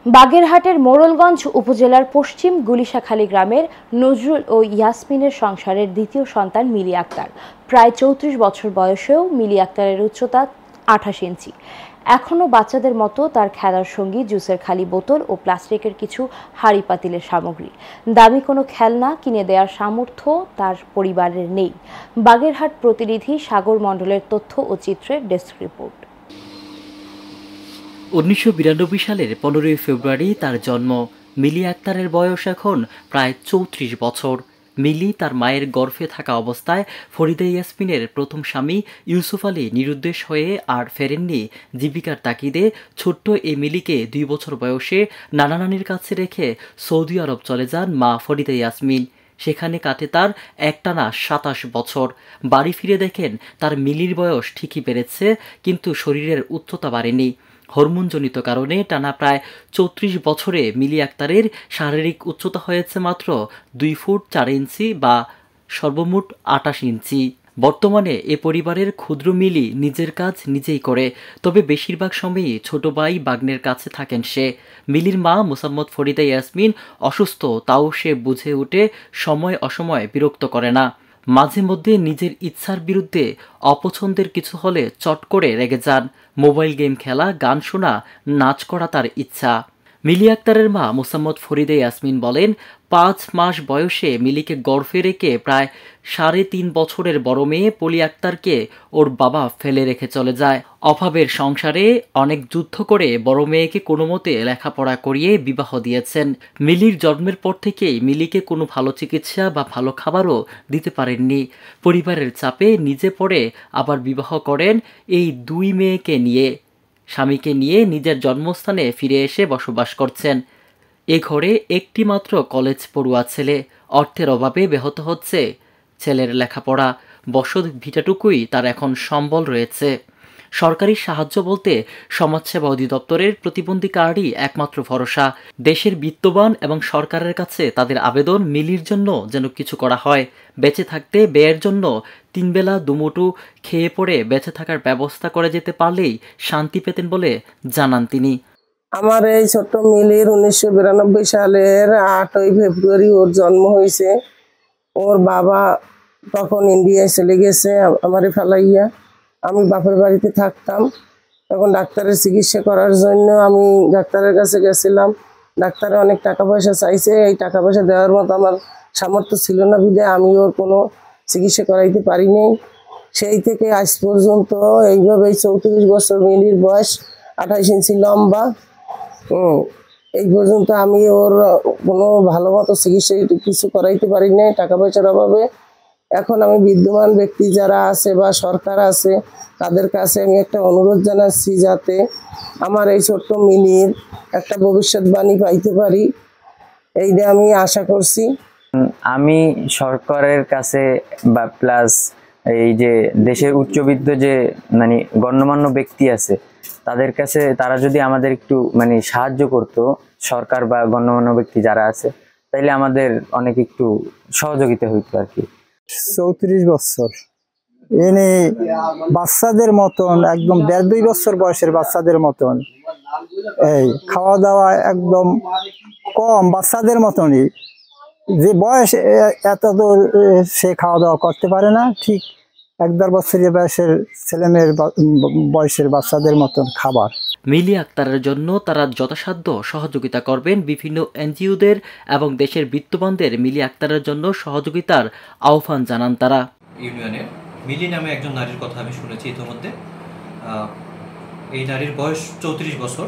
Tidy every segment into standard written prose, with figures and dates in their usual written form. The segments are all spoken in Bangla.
বাগেরহাটের মোড়লগঞ্জ উপজেলার পশ্চিম গুলিশাখালী গ্রামের নজরুল ও ইয়াসমিনের সংসারের দ্বিতীয় সন্তান মিলি আক্তার। প্রায় ৩৪ বছর বয়সেও মিলি আক্তারের উচ্চতা ২৮ ইঞ্চি। এখনও বাচ্চাদের মতো তার খেলার সঙ্গী জুসের খালি বোতল ও প্লাস্টিকের কিছু হাঁড়ি পাতিলের সামগ্রী। দামি কোনো খেলনা কিনে দেওয়ার সামর্থ্য তার পরিবারের নেই। বাগেরহাট প্রতিনিধি সাগর মণ্ডলের তথ্য ও চিত্রের ডেস্ক রিপোর্ট। ১৯৯২ সালের ১৫ই ফেব্রুয়ারি তার জন্ম। মিলি আক্তারের বয়স এখন প্রায় ৩৪ বছর। মিলি তার মায়ের গর্ভে থাকা অবস্থায় ফরিদা ইয়াসমিনের প্রথম স্বামী ইউসুফ আলী নিরুদ্দেশ হয়ে আর ফেরেননি। জীবিকার তাগিদে ছোট্ট এই মিলিকে ২ বছর বয়সে নানা নানির কাছে রেখে সৌদি আরব চলে যান মা ফরিদা ইয়াসমিন। সেখানে কাটে তার একটানা ২৭ বছর। বাড়ি ফিরে দেখেন তার মিলির বয়স ঠিকই বেড়েছে, কিন্তু শরীরের উচ্চতা বাড়েনি। হরমোনজনিত কারণে টানা প্রায় ৩৪ বছরে মিলি আক্তারের শারীরিক উচ্চতা হয়েছে মাত্র ২ ফুট ৪ ইঞ্চি বা সর্বমোট ২৮ ইঞ্চি। বর্তমানে এ পরিবারের ক্ষুদ্র মিলি নিজের কাজ নিজেই করে, তবে বেশিরভাগ সময়ই ছোট ভাই বাগ্নের কাছে থাকেন সে। মিলির মা মোসাম্মদ ফরিদা ইয়াসমিন অসুস্থ, তাও সে বুঝে উঠে সময় অসময় বিরক্ত করে না। মাঝে মধ্যে নিজের ইচ্ছার বিরুদ্ধে অপছন্দের কিছু হলে চট করে রেগে যান। মোবাইল গেম খেলা, গান শোনা, নাচ করা তার ইচ্ছা। মিলি আক্তারের মা মোসাম্মদ ফরিদা ইয়াসমিন বলেন, ৫ মাস বয়সে মিলিকে গর্ভে রেখে প্রায় ৩.৫ বছরের বড় মেয়ে পলি আক্তারকে ওর বাবা ফেলে রেখে চলে যায়। অভাবের সংসারে অনেক যুদ্ধ করে বড় মেয়েকে কোনো মতে লেখাপড়া করিয়ে বিবাহ দিয়েছেন। মিলির জন্মের পর থেকেই মিলিকে কোনো ভালো চিকিৎসা বা ভালো খাবারও দিতে পারেননি। পরিবারের চাপে নিজে পড়ে আবার বিবাহ করেন এই ২ মেয়েকে নিয়ে। স্বামীকে নিয়ে নিজের জন্মস্থানে ফিরে এসে বসবাস করছেন। এ ঘরে একটি মাত্র কলেজ পড়ুয়া ছেলে। অর্থের অভাবে ব্যাহত হচ্ছে ছেলের লেখাপড়া। বসত ভিটাটুকুই তার এখন সম্বল রয়েছে। সরকারি সাহায্য বলতে সমাজসেবা অধিদপ্তরের প্রতিবন্ধী কার্ডই একমাত্র ভরসা। দেশের বিত্তবান এবং সরকারের কাছে তাদের আবেদন, মিলির জন্য যেন কিছু করা হয়। বেঁচে থাকতে ব্যয়ের জন্য ৩ বেলা দুমুঠো খেয়ে পড়ে বেঁচে থাকার ব্যবস্থা করে যেতে পারলেই শান্তি পেতেন বলে জানান তিনি। আমার এই ছোট্ট মিলির ১৯৯২ সালের ৮ই ফেব্রুয়ারি ওর জন্ম হয়েছে। ওর বাবা তখন ইন্ডিয়ায় চলে গেছে আমারে ফেলাইয়া। আমি বাপের বাড়িতে থাকতাম। তখন ডাক্তারের চিকিৎসা করার জন্য আমি ডাক্তারের কাছে গেছিলাম। ডাক্তারে অনেক টাকা পয়সা চাইছে। এই টাকা পয়সা দেওয়ার মতো আমার সামর্থ্য ছিল না বিধায় আমি ওর কোনো চিকিৎসা করাইতে পারিনি। সেই থেকে আজ পর্যন্ত এইভাবেই ৩৪ বছর, মিলির বয়স ২৮ ইঞ্চি লম্বা। এই পর্যন্ত আমি ওর কোনো ভালো মতো চিকিৎসা কিছু করাইতে পারি নাই টাকা পয়সার অভাবে। এখন আমি বিদ্যমান ব্যক্তি যারা আছে বা সরকার আছে তাদের কাছে আমি একটা অনুরোধ জানাচ্ছি, যাতে আমার এই ছোট্ট মিলির একটা ভবিষ্যৎবাণী পাইতে পারি, এইটা আমি আশা করছি। আমি সরকারের কাছে বা প্লাস এই যে দেশের উচ্চবিত্ত যে মানে গণ্যমান্য ব্যক্তি আছে তাদের কাছে, তারা যদি আমাদের একটু মানে সাহায্য করতো, সরকার বা গণ্যমান্য ব্যক্তি যারা আছে, তাইলে আমাদের অনেক একটু সহযোগিতা হইতো আর কি। ৩৪ বছর এনে বাচ্চাদের মতন, একদম ১.৫-২ বছর বয়সের বাচ্চাদের মতন, এই খাওয়া দাওয়া একদম কম বাচ্চাদের মতনই। যে বয়স এত তো সে খাওয়া দাওয়া করতে পারে না, ঠিক ১-১.৫ বছরের বয়সের ছেলেমেয়ের বয়সের বাচ্চাদের মতন খাবার। মিলি আক্তারের জন্য তারা যথাসাধ্য সহযোগিতা করবেন। বিভিন্ন এনজিওদের এবং দেশের বিত্তবানদের মিলি আক্তারের জন্য সহযোগিতার আহ্বান জানান তারা। ইউনিয়নের মিলি নামে একজন নারীর কথা আমি শুনেছি ইতিমধ্যে। এই নারীর বয়স ৩৪ বছর,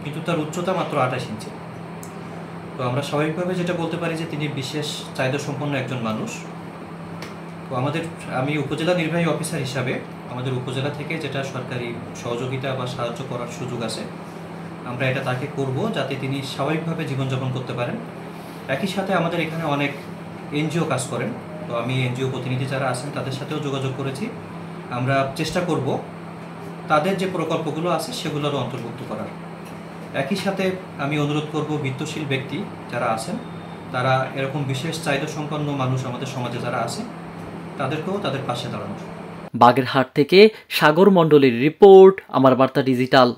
কিন্তু তার উচ্চতা মাত্র ২৮ ইঞ্চি। তো আমরা স্বাভাবিকভাবে যেটা বলতে পারি যে তিনি বিশেষ চাহিদা সম্পন্ন একজন মানুষ। তো আমি উপজেলা নির্বাহী অফিসার হিসাবে আমাদের উপজেলা থেকে যেটা সরকারি সহযোগিতা বা সাহায্য করার সুযোগ আছে, আমরা এটা তাকে করব, যাতে তিনি স্বাভাবিকভাবে জীবনযাপন করতে পারেন। একই সাথে আমাদের এখানে অনেক এনজিও কাজ করেন। তো আমি এনজিও প্রতিনিধি যারা আছেন তাদের সাথেও যোগাযোগ করেছি। আমরা চেষ্টা করব তাদের যে প্রকল্পগুলো আছে সেগুলোরও অন্তর্ভুক্ত করার। একই সাথে আমি অনুরোধ করব বিত্তশীল ব্যক্তি যারা আছেন, তারা এরকম বিশেষ চাহিদা সম্পন্ন মানুষ আমাদের সমাজে যারা আছে তাদেরকেও তাদের পাশে দাঁড়ানো। বাগেরহাট থেকে সাগর মণ্ডলের রিপোর্ট, আমার বার্তা ডিজিটাল।